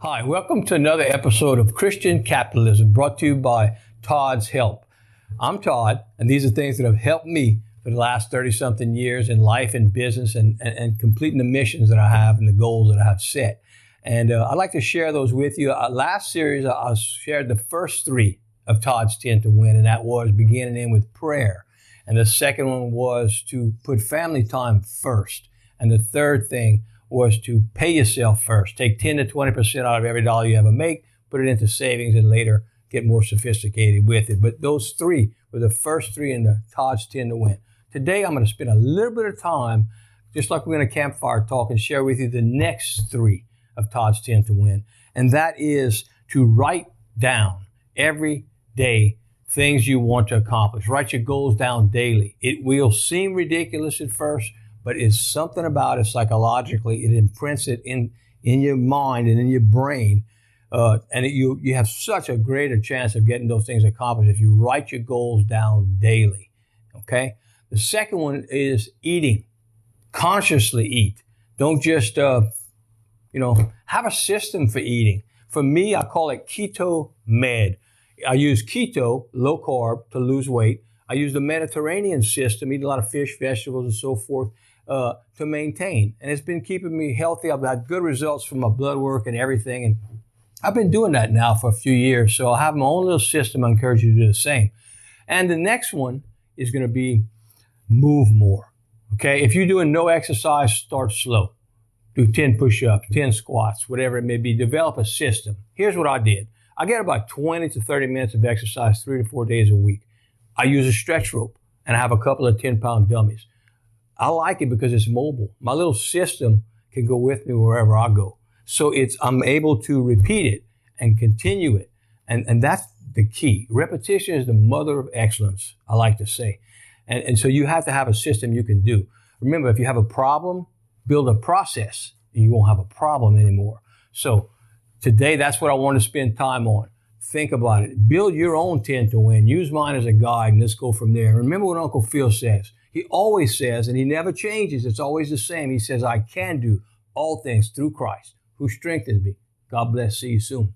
Hi, welcome to another episode of Christian Capitalism brought to you by Todd's H.E.L.P. I'm Todd, and these are things that have helped me for the last 30-something years in life and business and completing the missions that I have and the goals that I have set. And I'd like to share those with you. Last series, I shared the first three of Todd's 10 to Win, and that was beginning in with prayer. And the second one was to put family time first. And the third thing was to pay yourself first. Take 10 to 20% out of every dollar you ever make, put it into savings, and later get more sophisticated with it. But those three were the first three in the Todd's 10 to Win. Today, I'm going to spend a little bit of time, just like we're going to campfire talk, and share with you the next three of Todd's 10 to Win. And that is to write down every day things you want to accomplish. Write your goals down daily. It will seem ridiculous at first, but it's something about it psychologically. It imprints it in your mind and in your brain. You have such a greater chance of getting those things accomplished if you write your goals down daily. Okay? The second one is eating. Consciously eat. Don't just, have a system for eating. For me, I call it Keto Med. I use keto, low carb, to lose weight. I use the Mediterranean system, eat a lot of fish, vegetables, and so forth, to maintain. And it's been keeping me healthy. I've had good results from my blood work and everything. And I've been doing that now for a few years. So I have my own little system. I encourage you to do the same. And the next one is going to be move more. Okay. If you're doing no exercise, start slow. Do 10 push-ups, 10 squats, whatever it may be. Develop a system. Here's what I did. I get about 20 to 30 minutes of exercise 3 to 4 days a week. I use a stretch rope and I have a couple of 10-pound dummies. I like it because it's mobile. My little system can go with me wherever I go. So I'm able to repeat it and continue it. And that's the key. Repetition is the mother of excellence, I like to say. And so you have to have a system you can do. Remember, if you have a problem, build a process and you won't have a problem anymore. So today, that's what I want to spend time on. Think about it. Build your own 10 to Win. Use mine as a guide, and let's go from there. Remember what Uncle Phil says. He always says, and he never changes. It's always the same. He says, I can do all things through Christ, who strengthens me. God bless. See you soon.